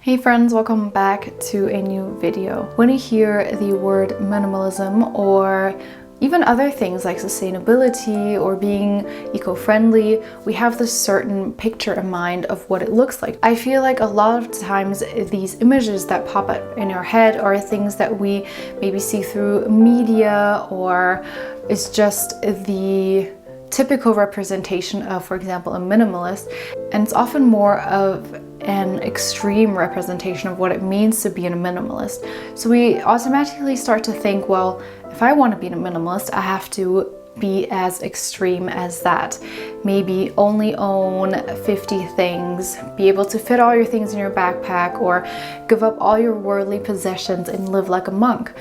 Hey friends, welcome back to a new video. When you hear the word minimalism or even other things like sustainability or being eco-friendly, we have this certain picture in mind of what it looks like. I feel like a lot of times these images that pop up in our head are things that we maybe see through media, or it's just the typical representation of, for example, a minimalist, and it's often more of an extreme representation of what it means to be a minimalist. So we automatically start to think, well, if I want to be a minimalist, I have to be as extreme as that. Maybe only own 50 things, be able to fit all your things in your backpack, or give up all your worldly possessions and live like a monk.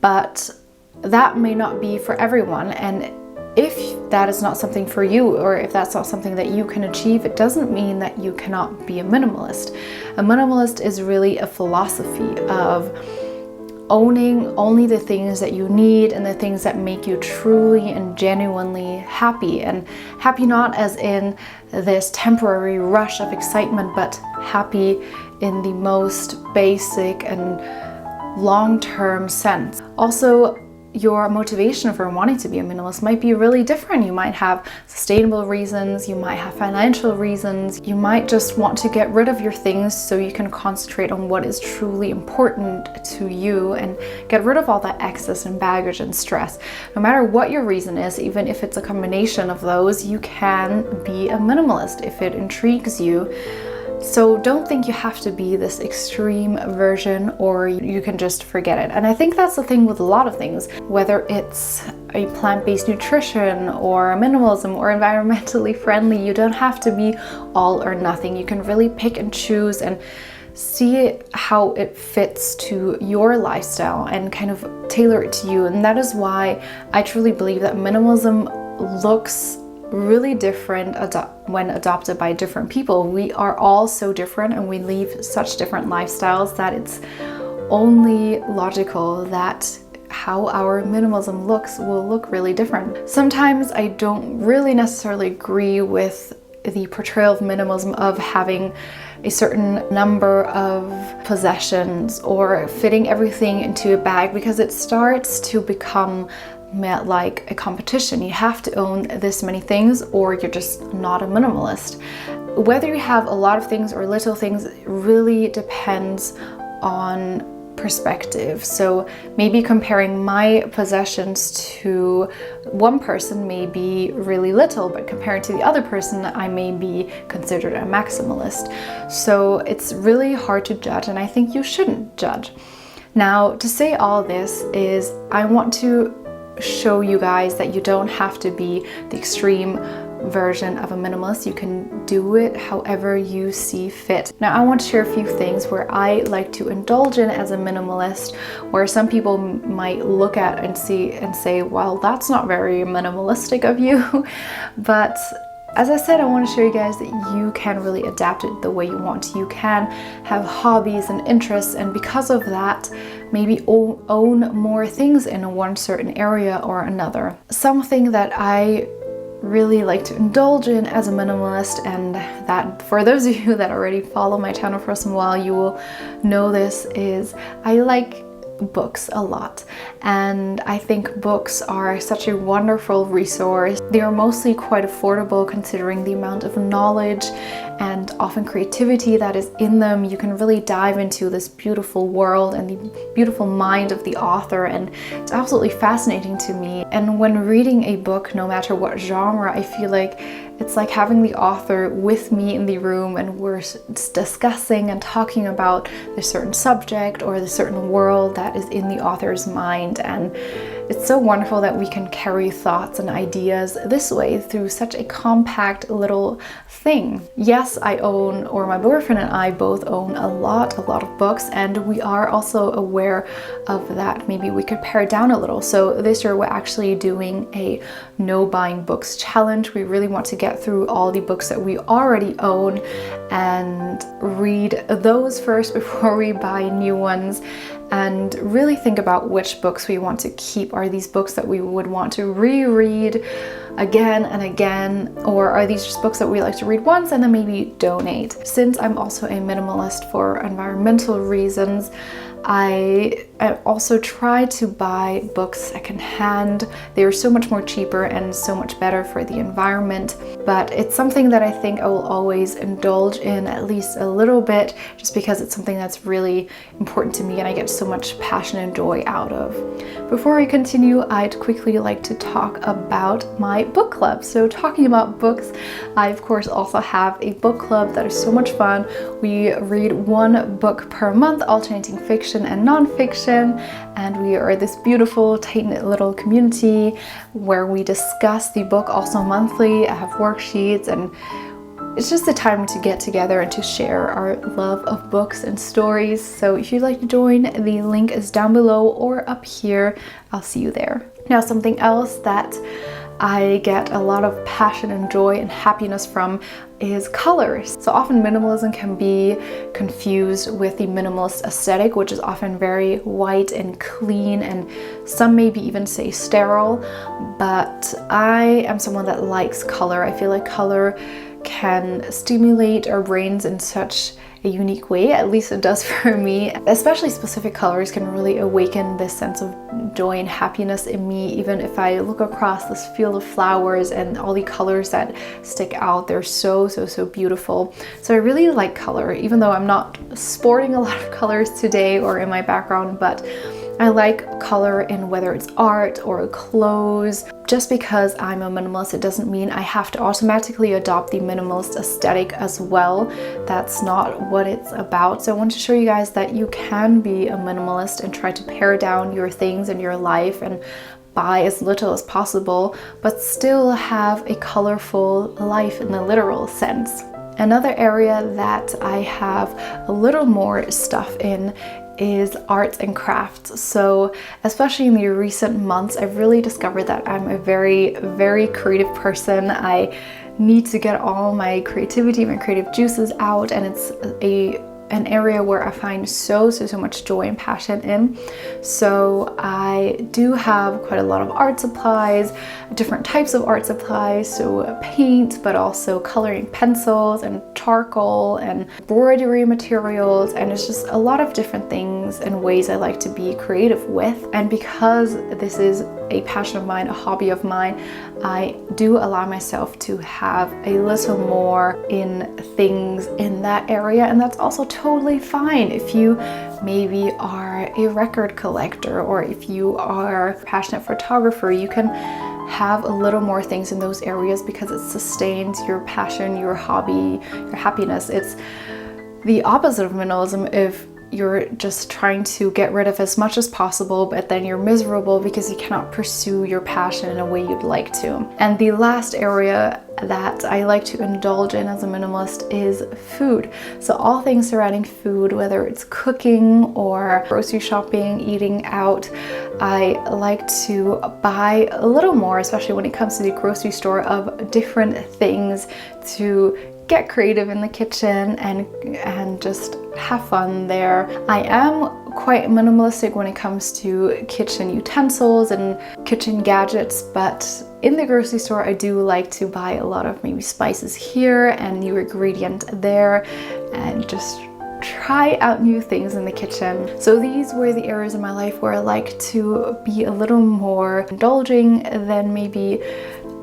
But that may not be for everyone, and if that is not something for you, or if that's not something that you can achieve, it doesn't mean that you cannot be a minimalist. A minimalist is really a philosophy of owning only the things that you need and the things that make you truly and genuinely happy. And happy not as in this temporary rush of excitement, but happy in the most basic and long-term sense. Also, your motivation for wanting to be a minimalist might be really different. You might have sustainable reasons, you might have financial reasons, you might just want to get rid of your things so you can concentrate on what is truly important to you and get rid of all that excess and baggage and stress. No matter what your reason is, even if it's a combination of those, you can be a minimalist if it intrigues you. So don't think you have to be this extreme version, or you can just forget it. And I think that's the thing with a lot of things, whether it's a plant-based nutrition or minimalism or environmentally friendly, you don't have to be all or nothing. You can really pick and choose and see how it fits to your lifestyle and kind of tailor it to you. And that is why I truly believe that minimalism looks really different when adopted by different people. We are all so different and we live such different lifestyles that it's only logical that how our minimalism looks will look really different. Sometimes I don't really necessarily agree with the portrayal of minimalism of having a certain number of possessions or fitting everything into a bag, because it starts to become like a competition. You have to own this many things or you're just not a minimalist. Whether you have a lot of things or little things really depends on perspective. So maybe comparing my possessions to one person may be really little, but compared to the other person, I may be considered a maximalist. So it's really hard to judge, and I think you shouldn't judge. Now, to say all this is, I want to show you guys that you don't have to be the extreme version of a minimalist. You can do it however you see fit. Now, I want to share a few things where I like to indulge in as a minimalist, where some people might look at and see and say, well, that's not very minimalistic of you. But as I said, I want to show you guys that you can really adapt it the way you want. You can have hobbies and interests, and because of that, maybe own more things in one certain area or another. Something that I really like to indulge in as a minimalist, and that for those of you that already follow my channel for some while, you will know this, is I like books a lot, and I think books are such a wonderful resource. They are mostly quite affordable considering the amount of knowledge and often creativity that is in them. You can really dive into this beautiful world and the beautiful mind of the author, and it's absolutely fascinating to me. And when reading a book, no matter what genre, I feel like it's like having the author with me in the room, and we're discussing and talking about the certain subject or the certain world that is in the author's mind. And it's so wonderful that we can carry thoughts and ideas this way through such a compact little thing. Yes, I own, or my boyfriend and I both own a lot of books, and we are also aware of that. Maybe we could pare down a little. So this year we're actually doing a no buying books challenge. We really want to get through all the books that we already own and read those first before we buy new ones, and really think about which books we want to keep. Are these books that we would want to reread again and again, or are these just books that we like to read once and then maybe donate? Since I'm also a minimalist for environmental reasons, I also try to buy books secondhand. They are so much more cheaper and so much better for the environment, but it's something that I think I will always indulge in at least a little bit, just because it's something that's really important to me and I get so much passion and joy out of. Before I continue, I'd quickly like to talk about my book club. So talking about books, I of course also have a book club that is so much fun. We read one book per month, alternating fiction and non-fiction, and we are this beautiful tight-knit little community where we discuss the book also monthly. I have worksheets, and it's just a time to get together and to share our love of books and stories. So if you'd like to join, the link is down below or up here. I'll see you there. Now, something else that I get a lot of passion and joy and happiness from is colors. So often minimalism can be confused with the minimalist aesthetic, which is often very white and clean, and some maybe even say sterile. But I am someone that likes color. I feel like color can stimulate our brains in such a unique way, at least it does for me. Especially specific colors can really awaken this sense of joy and happiness in me. Even if I look across this field of flowers and all the colors that stick out, they're so beautiful. So I really like color, even though I'm not sporting a lot of colors today or in my background, but I like color in whether it's art or clothes. Just because I'm a minimalist, it doesn't mean I have to automatically adopt the minimalist aesthetic as well. That's not what it's about. So I want to show you guys that you can be a minimalist and try to pare down your things in your life and buy as little as possible, but still have a colorful life in the literal sense. Another area that I have a little more stuff in is arts and crafts. So especially in the recent months, I've really discovered that I'm a very creative person. I need to get all my creativity, my creative juices out, and it's an area where I find so much joy and passion in. So I do have quite a lot of art supplies, different types of art supplies, so paint, but also coloring pencils and charcoal and embroidery materials, and it's just a lot of different things and ways I like to be creative with. And because this is a passion of mine, a hobby of mine, I do allow myself to have a little more in things in that area, and that's also totally fine. If you maybe are a record collector, or if you are a passionate photographer, you can have a little more things in those areas because it sustains your passion, your hobby, your happiness. It's the opposite of minimalism if you're just trying to get rid of as much as possible, but then you're miserable because you cannot pursue your passion in a way you'd like to. And the last area that I like to indulge in as a minimalist is food. So all things surrounding food, whether it's cooking or grocery shopping, eating out, I like to buy a little more, especially when it comes to the grocery store, of different things to get creative in the kitchen and just have fun there. I am quite minimalistic when it comes to kitchen utensils and kitchen gadgets, but in the grocery store I do like to buy a lot of maybe spices here and new ingredient there, and just try out new things in the kitchen. So these were the areas in my life where I like to be a little more indulging than maybe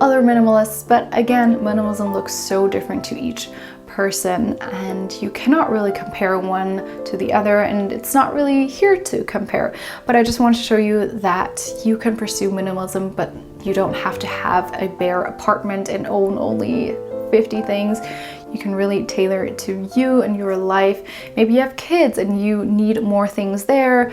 other minimalists. But again, minimalism looks so different to each person, and you cannot really compare one to the other, and it's not really here to compare. But I just want to show you that you can pursue minimalism, but you don't have to have a bare apartment and own only 50 things. You can really tailor it to you and your life. Maybe you have kids and you need more things there.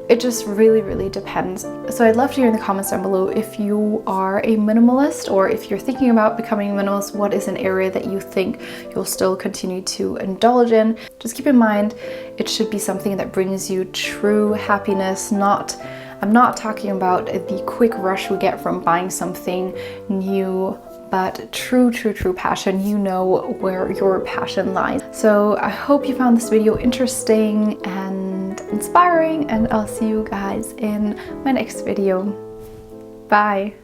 It just really depends. So I'd love to hear in the comments down below if you are a minimalist, or if you're thinking about becoming a minimalist, what is an area that you think you'll still continue to indulge in. Just keep in mind, it should be something that brings you true happiness. I'm not talking about the quick rush we get from buying something new, but true passion. You know where your passion lies. So I hope you found this video interesting and inspiring, and I'll see you guys in my next video. Bye.